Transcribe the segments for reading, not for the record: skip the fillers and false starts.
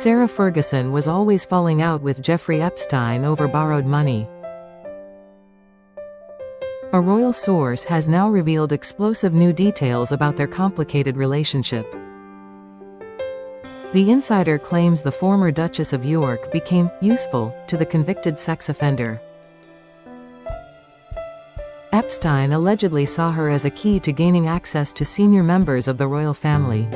Sarah Ferguson was always falling out with Jeffrey Epstein over borrowed money. A royal source has now revealed explosive new details about their complicated relationship. The insider claims the former Duchess of York became useful to the convicted sex offender. Epstein allegedly saw her as a key to gaining access to senior members of the royal family.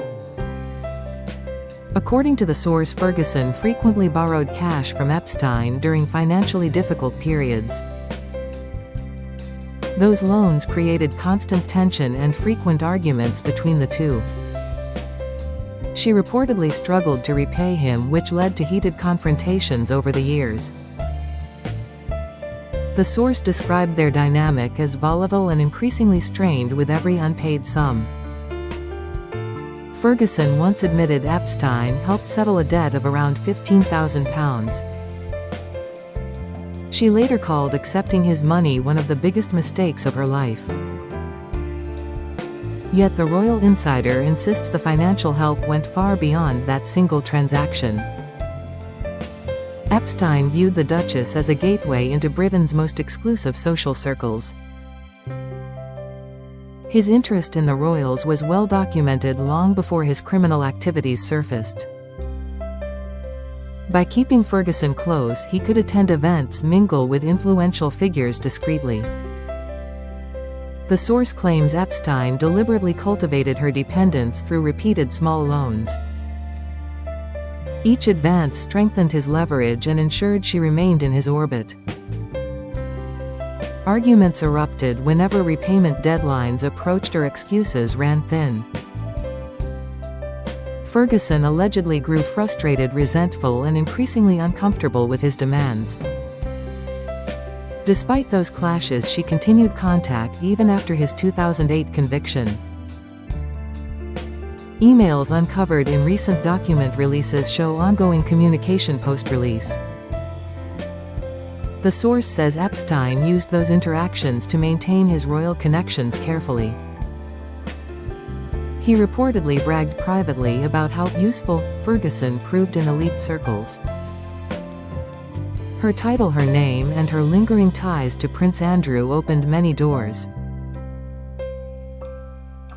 According to the source, Ferguson frequently borrowed cash from Epstein during financially difficult periods. Those loans created constant tension and frequent arguments between the two. She reportedly struggled to repay him, which led to heated confrontations over the years. The source described their dynamic as volatile and increasingly strained with every unpaid sum. Ferguson once admitted Epstein helped settle a debt of around £15,000. She later called accepting his money one of the biggest mistakes of her life. Yet the royal insider insists the financial help went far beyond that single transaction. Epstein viewed the Duchess as a gateway into Britain's most exclusive social circles. His interest in the royals was well documented long before his criminal activities surfaced. By keeping Ferguson close, he could attend events, mingle with influential figures discreetly. The source claims Epstein deliberately cultivated her dependence through repeated small loans. Each advance strengthened his leverage and ensured she remained in his orbit. Arguments erupted whenever repayment deadlines approached or excuses ran thin. Ferguson allegedly grew frustrated, resentful, and increasingly uncomfortable with his demands. Despite those clashes, she continued contact even after his 2008 conviction. Emails uncovered in recent document releases show ongoing communication post-release. The source says Epstein used those interactions to maintain his royal connections carefully. He reportedly bragged privately about how useful Ferguson proved in elite circles. Her title, her name, and her lingering ties to Prince Andrew opened many doors.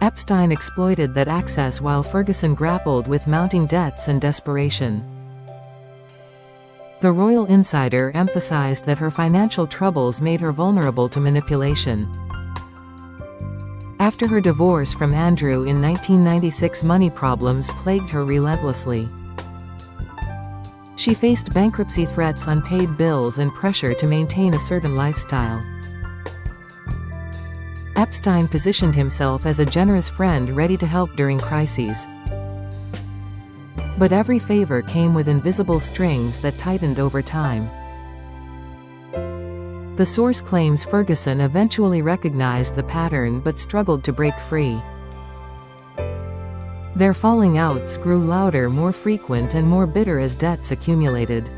Epstein exploited that access while Ferguson grappled with mounting debts and desperation. The royal insider emphasized that her financial troubles made her vulnerable to manipulation. After her divorce from Andrew in 1996, money problems plagued her relentlessly. She faced bankruptcy threats, unpaid bills, and pressure to maintain a certain lifestyle. Epstein positioned himself as a generous friend ready to help during crises. But every favor came with invisible strings that tightened over time. The source claims Ferguson eventually recognized the pattern but struggled to break free. Their falling outs grew louder, more frequent, and more bitter as debts accumulated.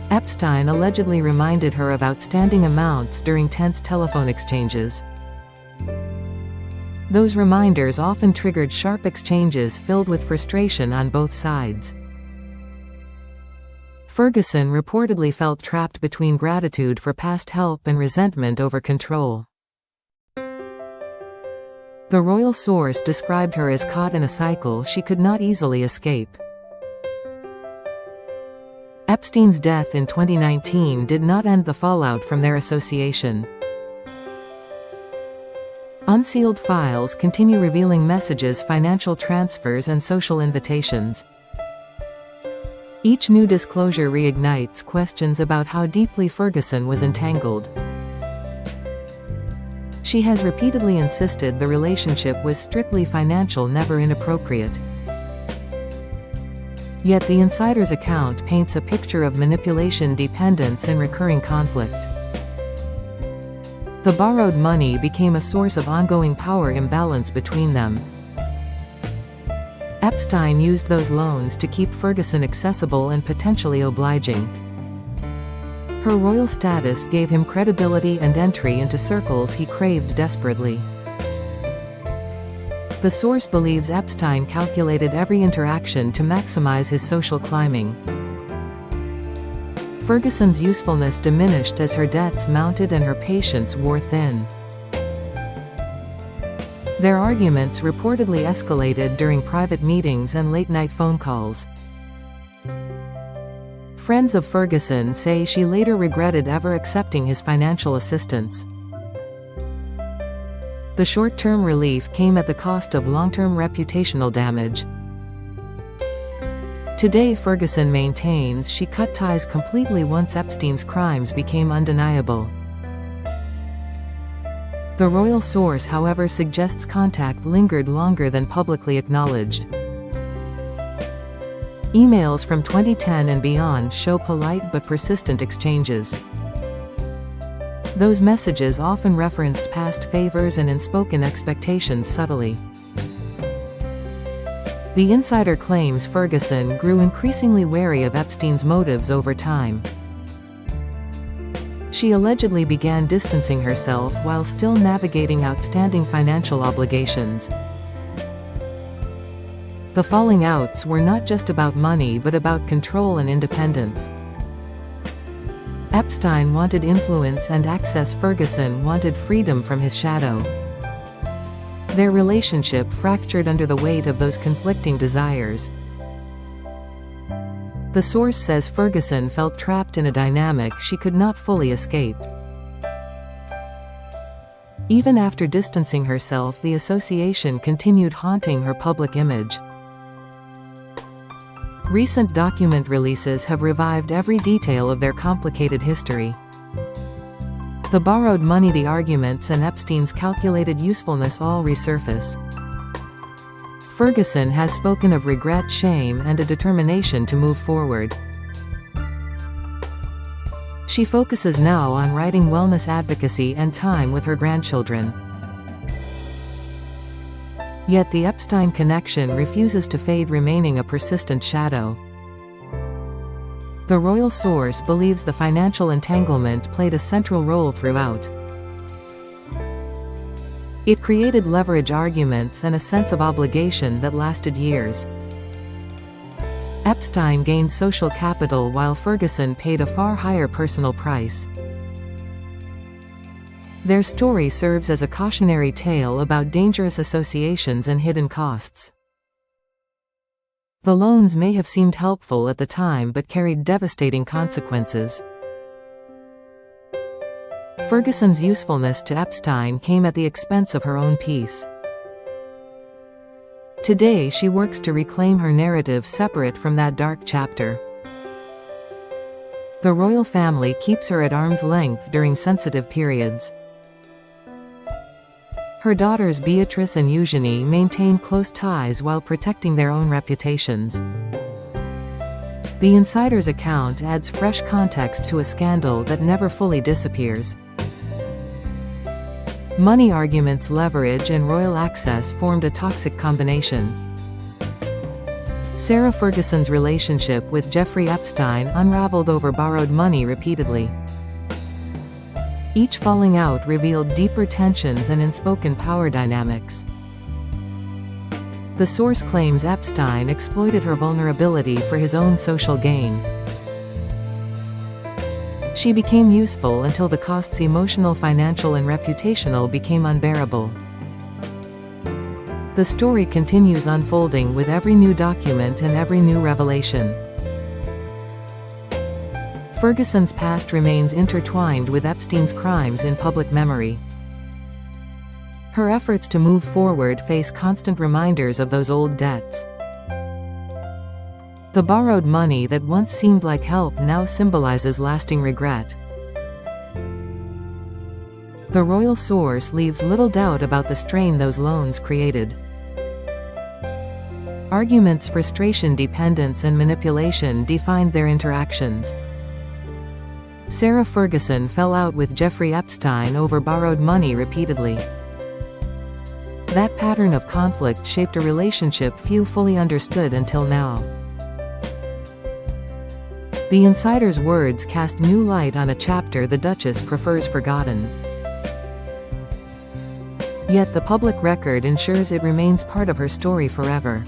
Epstein allegedly reminded her of outstanding amounts during tense telephone exchanges. Those reminders often triggered sharp exchanges filled with frustration on both sides. Ferguson reportedly felt trapped between gratitude for past help and resentment over control. The royal source described her as caught in a cycle she could not easily escape. Epstein's death in 2019 did not end the fallout from their association. Unsealed files continue revealing messages, financial transfers, and social invitations. Each new disclosure reignites questions about how deeply Ferguson was entangled. She has repeatedly insisted the relationship was strictly financial, never inappropriate. Yet the insider's account paints a picture of manipulation, dependence, and recurring conflict. The borrowed money became a source of ongoing power imbalance between them. Epstein used those loans to keep Ferguson accessible and potentially obliging. Her royal status gave him credibility and entry into circles he craved desperately. The source believes Epstein calculated every interaction to maximize his social climbing. Ferguson's usefulness diminished as her debts mounted and her patience wore thin. Their arguments reportedly escalated during private meetings and late-night phone calls. Friends of Ferguson say she later regretted ever accepting his financial assistance. The short-term relief came at the cost of long-term reputational damage. Today Ferguson maintains she cut ties completely once Epstein's crimes became undeniable. The royal source, however, suggests contact lingered longer than publicly acknowledged. Emails from 2010 and beyond show polite but persistent exchanges. Those messages often referenced past favors and unspoken expectations subtly. The insider claims Ferguson grew increasingly wary of Epstein's motives over time. She allegedly began distancing herself while still navigating outstanding financial obligations. The falling outs were not just about money but about control and independence. Epstein wanted influence and access. Ferguson wanted freedom from his shadow. Their relationship fractured under the weight of those conflicting desires. The source says Ferguson felt trapped in a dynamic she could not fully escape. Even after distancing herself, the association continued haunting her public image. Recent document releases have revived every detail of their complicated history. The borrowed money, the arguments, and Epstein's calculated usefulness all resurface. Ferguson has spoken of regret, shame, and a determination to move forward. She focuses now on writing, wellness advocacy, and time with her grandchildren. Yet the Epstein connection refuses to fade, remaining a persistent shadow. The royal source believes the financial entanglement played a central role throughout. It created leverage arguments and a sense of obligation that lasted years. Epstein gained social capital while Ferguson paid a far higher personal price. Their story serves as a cautionary tale about dangerous associations and hidden costs. The loans may have seemed helpful at the time but carried devastating consequences. Ferguson's usefulness to Epstein came at the expense of her own peace. Today she works to reclaim her narrative separate from that dark chapter. The royal family keeps her at arm's length during sensitive periods. Her daughters Beatrice and Eugenie maintain close ties while protecting their own reputations. The insider's account adds fresh context to a scandal that never fully disappears. Money arguments, leverage, and royal access formed a toxic combination. Sarah Ferguson's relationship with Jeffrey Epstein unraveled over borrowed money repeatedly. Each falling out revealed deeper tensions and unspoken power dynamics. The source claims Epstein exploited her vulnerability for his own social gain. She became useful until the costs, emotional, financial, and reputational, became unbearable. The story continues unfolding with every new document and every new revelation. Ferguson's past remains intertwined with Epstein's crimes in public memory. Her efforts to move forward face constant reminders of those old debts. The borrowed money that once seemed like help now symbolizes lasting regret. The royal source leaves little doubt about the strain those loans created. Arguments, frustration, dependence, and manipulation defined their interactions. Sarah Ferguson fell out with Jeffrey Epstein over borrowed money repeatedly. That pattern of conflict shaped a relationship few fully understood until now. The insider's words cast new light on a chapter the Duchess prefers forgotten. Yet the public record ensures it remains part of her story forever.